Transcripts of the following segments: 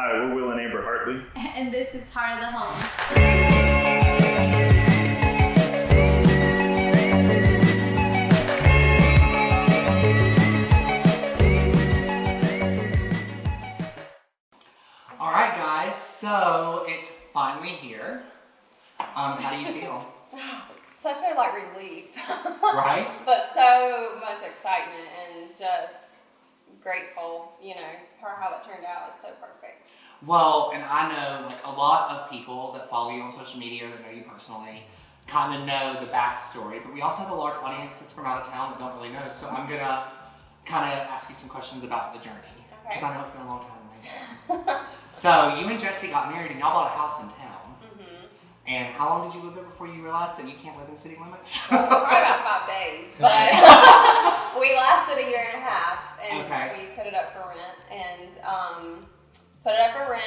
Hi, we're Will and Amber Hartley. And this is Heart of the Home. All right, guys, so it's finally here. How do you feel? Such a relief. Right? But so much excitement and just grateful, for how it turned out. It's so perfect. Well, and I know a lot of people that follow you on social media or that know you personally kind of know the backstory, but we also have a large audience that's from out of town that don't really know. So I'm gonna kind of ask you some questions about the journey, because I know it's been a long time. So you and Jesse got married and y'all bought a house in town. Mm-hmm. And how long did you live there before you realized that you can't live in city limits? Probably about 5 days, but we lasted a year and a half, and we put it up for rent,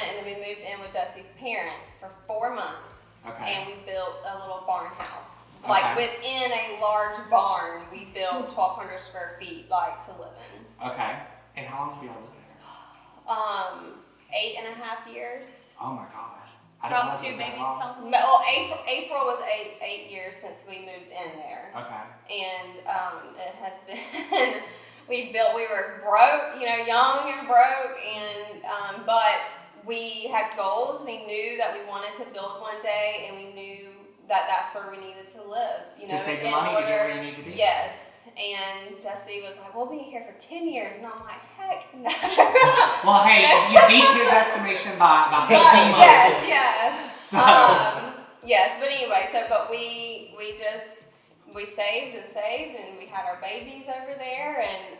and then we moved in with Jesse's parents for 4 months, and we built a little barn house. Within a large barn, we built 1,200 square feet, to live in. Okay. And how long have y'all lived there? 8.5 years. Oh my gosh. About 2 babies. Well, April was eight years since we moved in there. Okay. And it has been, we were broke, young and broke, and but we had goals. We knew that we wanted to build one day, and we knew that that's where we needed to live. To save the money to get where you need to be. Yes. And Jesse was like, we'll be here for 10 years. And I'm like, heck no. Well, hey, you beat his estimation by 18 months. Yes. So. Yes, but anyway, we saved, and we had our babies over there, and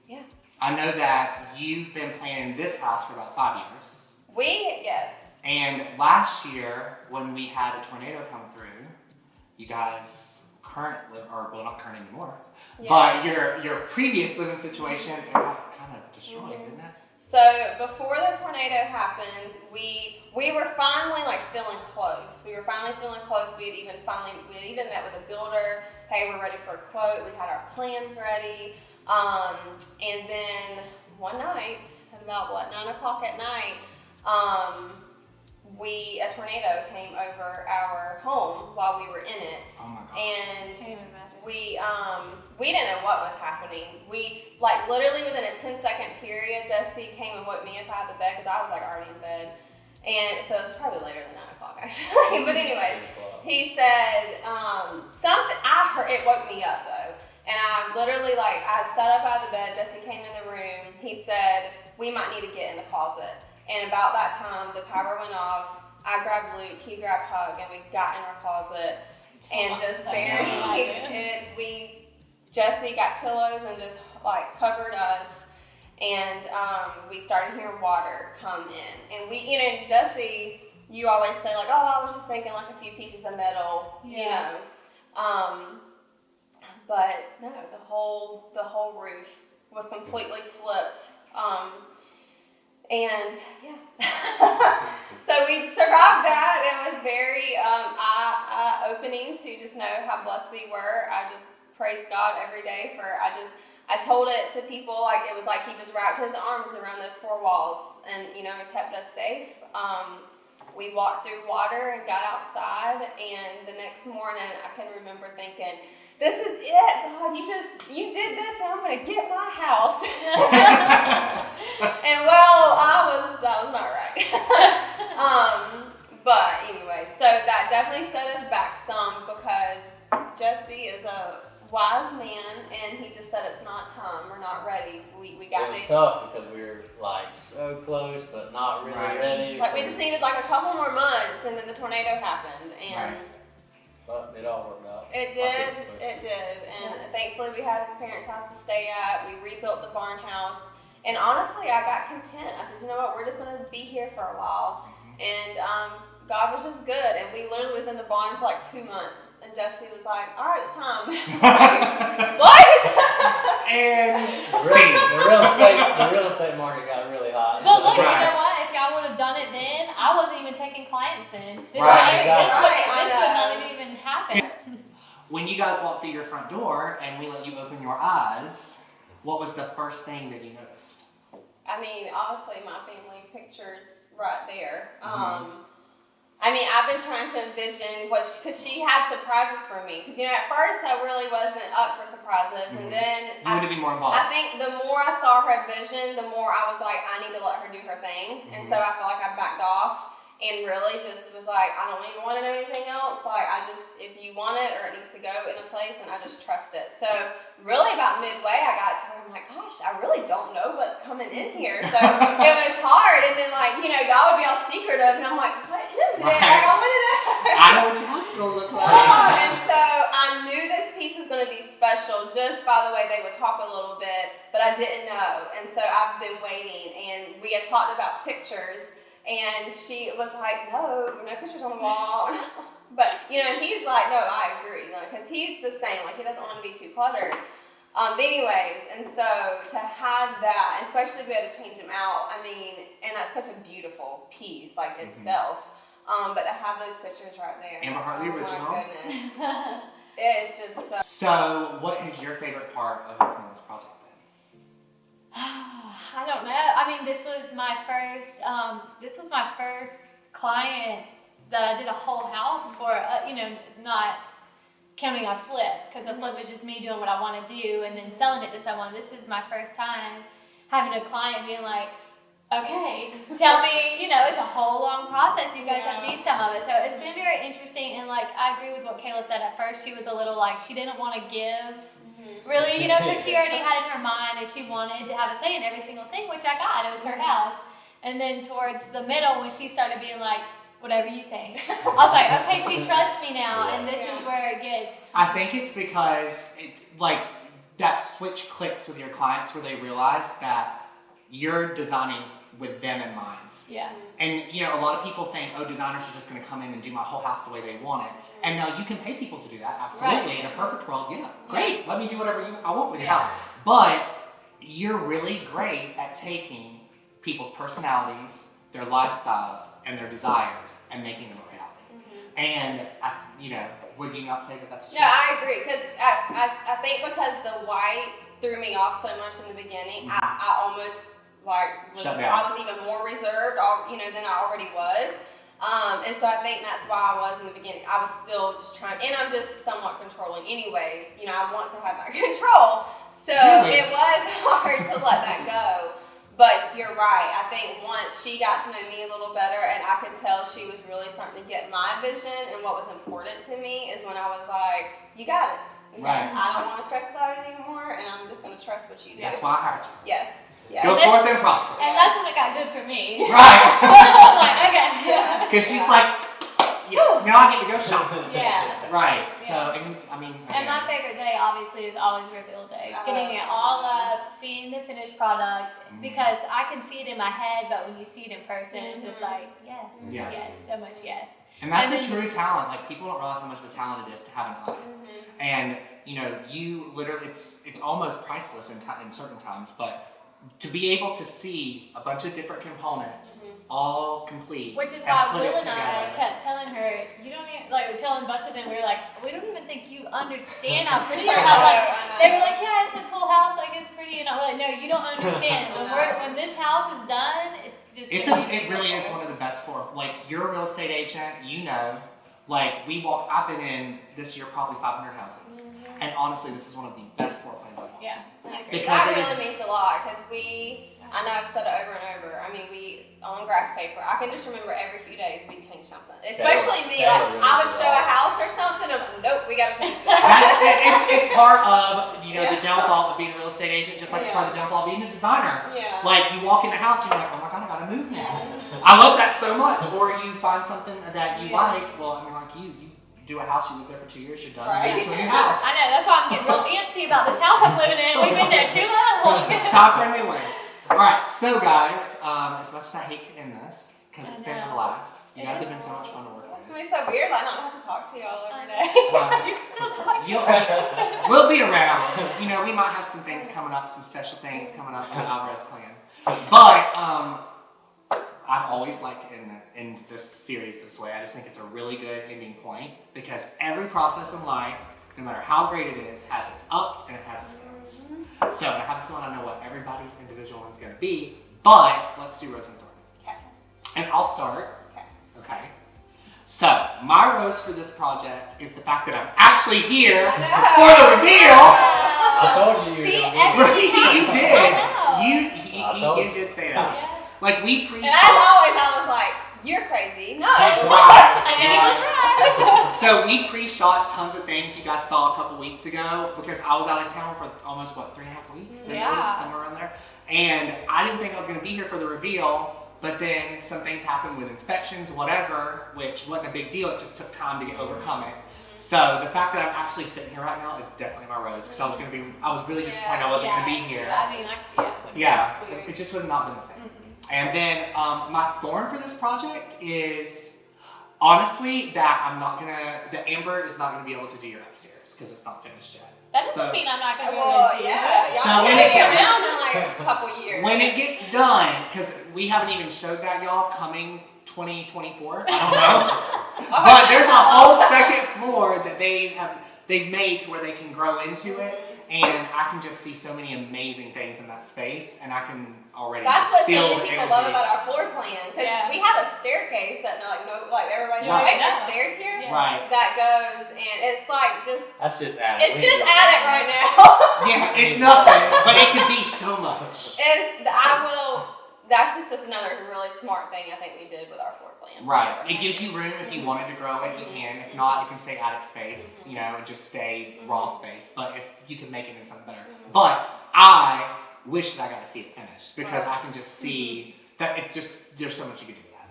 yeah. I know that you've been planning this house for about 5 years. Yes. And last year, when we had a tornado come through, you guys not current anymore, but your previous living situation, it got kind of destroyed, didn't it? So before the tornado happened, we were finally feeling close. We had even met with a builder. Hey, we're ready for a quote. We had our plans ready. And then one night, at about 9 o'clock at night, a tornado came over our home while we were in it. Oh my gosh. And we didn't know what was happening. We literally within a 10-second period, Jesse came and woke me up out of the bed because I was already in bed. And so it was probably later than 9 o'clock actually. But anyway, he said something. I heard it woke me up though. And I literally I sat up out of the bed. Jesse came in the room. He said, we might need to get in the closet. And about that time, the power went off. I grabbed Luke, he grabbed Hug, and we got in our closet and just buried it. Jesse got pillows and just covered us, and we started hearing water come in. And Jesse, you always say oh, I was just thinking a few pieces of metal, but no, the whole roof was completely flipped. And yeah, so we survived that. It was very eye-opening to just know how blessed we were. I just praise God every day I told it to people it was he just wrapped his arms around those 4 walls and it kept us safe. We walked through water and got outside, and the next morning I can remember thinking, this is it, God, you did this, and I'm going to get my house. And that was not right. But anyway, so that definitely set us back some because Jesse is a wise man, and he just said it's not time, we're not ready. We got it was tough because we were so close, but not really ready. We just needed a couple more months, and then the tornado happened, and but it all worked out. It did, and thankfully we had his parents' house to stay at. We rebuilt the barn house, and honestly, I got content. I said, you know what, we're just going to be here for a while, and God was just good, and we literally was in the barn for 2 months. And Jesse was like, all right, it's time. What? And the real estate market got really hot. But look, you know what? If y'all would have done it then, I wasn't even taking clients then. This would not have even happened. When you guys walked through your front door and we let you open your eyes, what was the first thing that you noticed? I mean, obviously my family picture's right there. I mean, I've been trying to envision because she had surprises for me. Because, at first I really wasn't up for surprises. And then You wanted to be more involved. I think the more I saw her vision, the more I was like, I need to let her do her thing. And so I feel like I backed off and really just was like, I don't even want to know anything else. Like, if you want it or it needs to go in a place, then I just trust it. So really about midway, I got to where I'm like, gosh, I really don't know what's coming in here. So it was hard. And then y'all would be all secretive. And I'm like, what is it? Like, I want to know. I know what your house is going to look like. And so I knew this piece was going to be special just by the way they would talk a little bit, but I didn't know. And so I've been waiting. And we had talked about pictures. And she was like, no pictures on the wall. But, and he's like, no, I agree. Because he's the same. He doesn't want to be too cluttered. But anyways, and so to have that, especially to be able to change them out, I mean, and that's such a beautiful piece, itself. But to have those pictures right there. Amber Heart, the original. My goodness. It's just so. So, what is your favorite part of working on this project then? I don't know. I mean, this was my first client that I did a whole house for. Not counting a flip, because a flip is just me doing what I want to do and then selling it to someone. This is my first time having a client being like, okay, tell me. It's a whole long process. You guys have seen some of it, so it's been very interesting. And I agree with what Kayla said. At first, she was a little she didn't want to give. Really, because she already had in her mind that she wanted to have a say in every single thing, which I got. It was her house. And then towards the middle, when she started being like, whatever you think, I was like, okay, she trusts me now, and this is where it gets. I think it's because that switch clicks with your clients where they realize that you're designing with them in mind. Yeah. And a lot of people think, designers are just going to come in and do my whole house the way they want it. And no, you can pay people to do that, absolutely. Right. In a perfect world, great. Let me do whatever I want with your house. But you're really great at taking people's personalities, their lifestyles, and their desires and making them a reality. And would you not say that that's true? No, I agree, because I think because the white threw me off so much in the beginning, I almost I was even more reserved, than I already was. And so I think that's why I was in the beginning. I was still just trying, and I'm just somewhat controlling anyways. I want to have that control. So It was hard to let that go. But you're right. I think once she got to know me a little better, and I could tell she was really starting to get my vision and what was important to me, is when I was like, you got it. Right. I don't want to stress about it anymore, and I'm just going to trust what you do. That's why I hired you. Yes. Go forth and prosper. And that's when it got good for me. Right. I'm like, okay. Because she's like, yes, now I get to go shopping. Yeah. Right. Yeah. So, I mean. And my favorite day, obviously, is always reveal day. Getting it all up, seeing the finished product, because I can see it in my head, but when you see it in person, it's just like, yes, so much yes. And that's a true talent. People don't realize how much of a talent it is to have an eye. And, you literally, it's almost priceless in certain times, but to be able to see a bunch of different components all complete, which is why Will and I kept telling her, you don't even, telling both of them, we were like, we don't even think you understand how pretty your house. They were like, yeah, it's a cool house, it's pretty, and I was like, no, you don't understand. When this house is done, it's just. It really is one of the best you're a real estate agent, we walk. I've been in this year probably 500 houses, and honestly, this is one of the best floor plans I've walked. Yeah, I agree. Because that really means a lot, because I know I've said it over and over. I mean, we on graph paper. I can just remember every few days we change something. Especially me, I would show a house or something, and nope, we got to change this. It's part of the downfall of being a real estate agent, just like it's part of the downfall of being a designer. Yeah. You walk in the house, and you're like, oh my god, I gotta move now. I love that so much. Or you find something that you like. Well, you do a house, you live there for 2 years, you're done. Right. You move to a new house. I know, that's why I'm getting real antsy about this house I'm living in. We've been there too long. It's time for a new one. Alright, so guys, as much as I hate to end this, because it's been a blast. You guys have been so much fun to work with. It's going to be so weird, not have to talk to y'all every day. You can still talk to us. We'll be around. We might have some things coming up, some special things coming up in the Alvarez Clan. But, I'd always like to end this series this way. I just think it's a really good ending point, because every process in life, no matter how great it is, has its ups and it has its downs. So I have a feeling I know what everybody's individual one's going to be, But let's do rose and thorn. Okay. And I'll start. Okay. Okay. So my rose for this project is the fact that I'm actually here for the reveal. I told you. See, you were gonna be everything Right, you happens. did. I told You you. did say that. Yeah. Like we And pre-shot. as always, I was like, "You're crazy." No. I knew it was right. So we pre-shot tons of things you guys saw a couple weeks ago because I was out of town for almost 3.5 weeks, 3 Yeah. weeks, somewhere around there. And I didn't think I was gonna be here for the reveal, but then some things happened with inspections, whatever, which wasn't a big deal. It just took time to overcome it. So the fact that I'm actually sitting here right now is definitely my rose because I was really disappointed I wasn't gonna be here. I mean, Yeah, Weird. it just would have not been the same. Mhm. And then my thorn for this project is honestly that the Amber is not gonna be able to do your upstairs because it's not finished yet. That doesn't So- mean I'm not gonna be Well, able to do yeah. it. So Y'all when gonna it be gets- around in like a couple years. When it gets done, because we haven't even showed that y'all coming 2024, I don't know. But there's a whole second floor that they've made to where they can grow into it, and I can just see so many amazing things in that space, and I can already That's just what so feel many the people energy. love about our floor plan because Yeah. we have a staircase that like everybody's Right. like, wait, there's stairs here. Yeah. Right. That goes and it's like just That's just attic. it's just attic right now. Yeah, it's nothing, but it could be so much. That's just another really smart thing I think we did with our floor plan. Right. It gives you room if you wanted to grow it, you can. If not, it can stay attic space, and just stay raw space. But if you can make it into something better. But I wish that I got to see it finished because I can just see that there's so much you can do with that.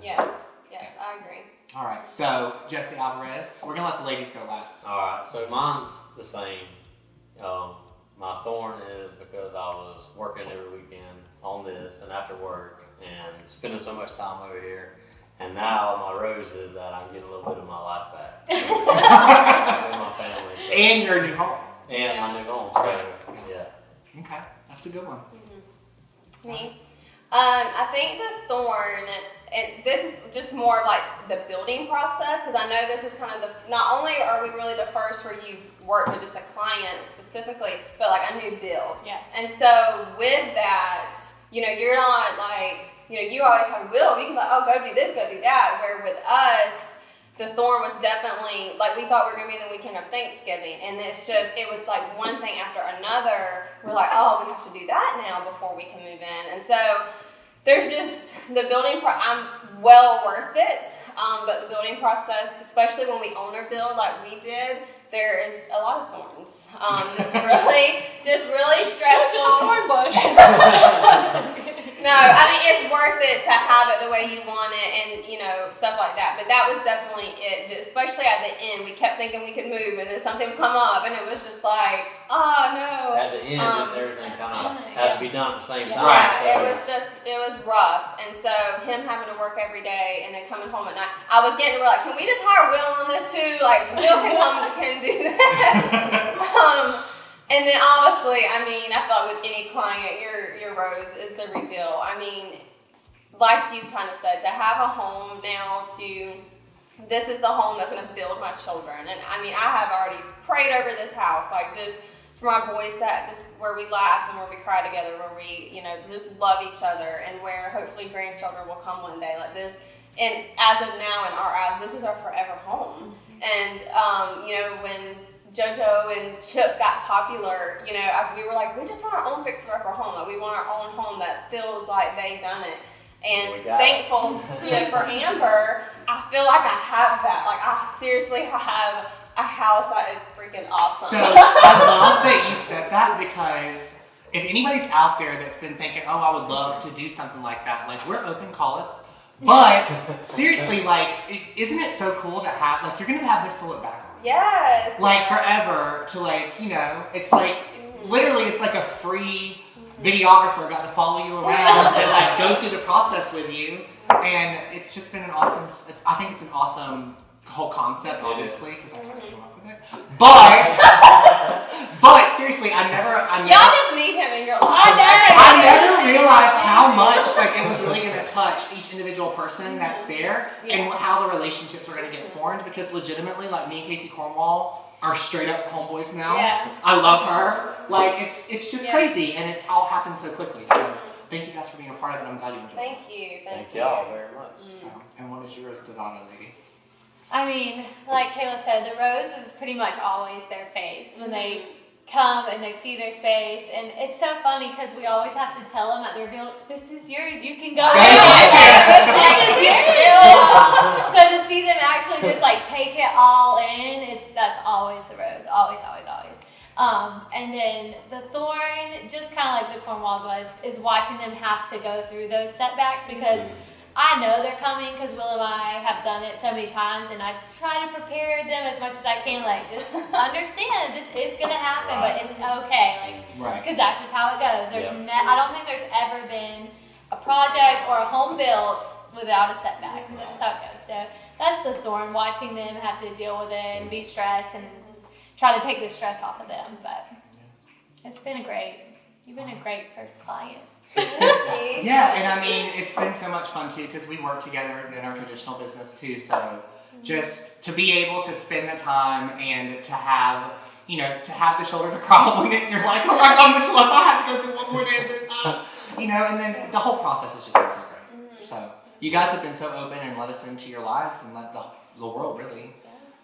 Yes, I agree. All right. So Jesse Alvarez, we're gonna let the ladies go last. All right, so mine's the same. My thorn is because I was working every weekend on this and after work and spending so much time over here. And now my rose is that I'm getting a little bit of my life back with my family. So, And your new home. and my new home. So yeah. Okay, that's a good one. Me? I think the thorn, this is just more of like the building process because I know this is kind of not only are we really the first where you've worked with just a client specifically, but like a new build. Yeah. And so with that, you're not like, you always have will. You can be like, oh, go do this, go do that. Where with us, the thorn was definitely, like we thought we were going to be the weekend of Thanksgiving. And it was like one thing after another. We're like, oh, we have to do that now before we can move in. And so there's just the building I'm well worth it. But the building process, especially when we owner build like we did, there is a lot of thorns. Just really stressful. Just a thorn bush. No, I mean, it's worth it to have it the way you want it and, stuff like that. But that was definitely it, especially at the end. We kept thinking we could move and then something would come up and it was just like, oh, no. At the end, just everything kind of has to be done at the same time. Yeah, So. it was rough. And so him having to work every day and then coming home at night, I was getting to where like, can we just hire Will on this too? Like, Will can do that. And then obviously, I mean, I felt with any client, your rose is the reveal. I mean, like you kind of said, to have a home now this is the home that's going to build my children. And I mean, I have already prayed over this house, like just for my boys where we laugh and where we cry together, where we, just love each other and where hopefully grandchildren will come one day like this. And as of now, in our eyes, this is our forever home. And, when JoJo and Chip got popular, we were like, we just want our own fixer-upper home. Like, we want our own home that feels like they've done it. And thankful, for Amber, I feel like I have that. Like, I seriously have a house that is freaking awesome. So I love that you said that because if anybody's out there that's been thinking, oh, I would love to do something like that, like we're open, call us. But seriously, like, isn't it so cool to have, like, you're going to have this to look back on. Yes. Like forever to it's like, literally it's like a free videographer got to follow you around and like go through the process with you. And it's just been I think it's an awesome whole concept, obviously, because I kind of came up with it. But seriously, I never. Y'all just need him in your life. I never realized how much it was really going to touch each individual person that's there and how the relationships are going to get formed. Because legitimately, like me and Casey Cornwall are straight up homeboys now. Yeah. I love her. Like it's just crazy, and it all happens so quickly. So thank you guys for being a part of it. I'm glad you enjoyed Thank it. you. Thank y'all very much. So, and what is yours, designer lady? I mean, like Kayla said, the rose is pretty much always their face when they come and they see their space. And it's so funny because we always have to tell them at the reveal, this is yours, you can go with it. This is yours. So to see them actually just like take it all in, that's always the rose. Always, always, always. And then the thorn, just kind of like the Cornwalls was, is watching them have to go through those setbacks because I know they're coming because Will and I have done it so many times, and I try to prepare them as much as I can. Like, just understand this is gonna happen, but it's okay. Like, because that's just how it goes. There's I don't think there's ever been a project or a home built without a setback. Because that's just how it goes. So that's the thorn. Watching them have to deal with it and be stressed and try to take the stress off of them. But it's been you've been a great first client. Yeah, and I mean, it's been so much fun too because we work together in our traditional business too. So just to be able to spend the time and to have, to have the shoulder to cry on it, you're like, oh my God, Mitchell, if I have to go through one more day of this, and then the whole process has just been so great. So you guys have been so open and let us into your lives and let the world really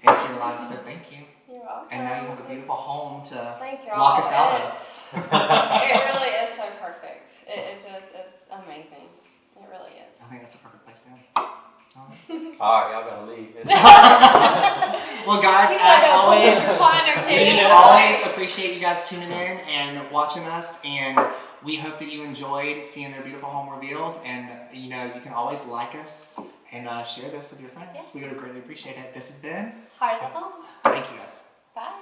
into your lives. So thank you. You're welcome. And now you have a beautiful home to Thank lock us out of. It really is so perfect. It just is amazing. It really is. I think that's a perfect place to end. Alright, y'all gotta leave. Well, guys, He's as like a always, recliner too. we always appreciate you guys tuning in and watching us, and we hope that you enjoyed seeing their beautiful home revealed. And you can always like us and share this with your friends. Yes. We would greatly appreciate it. This has been Heart of the home. Thank you guys. Bye.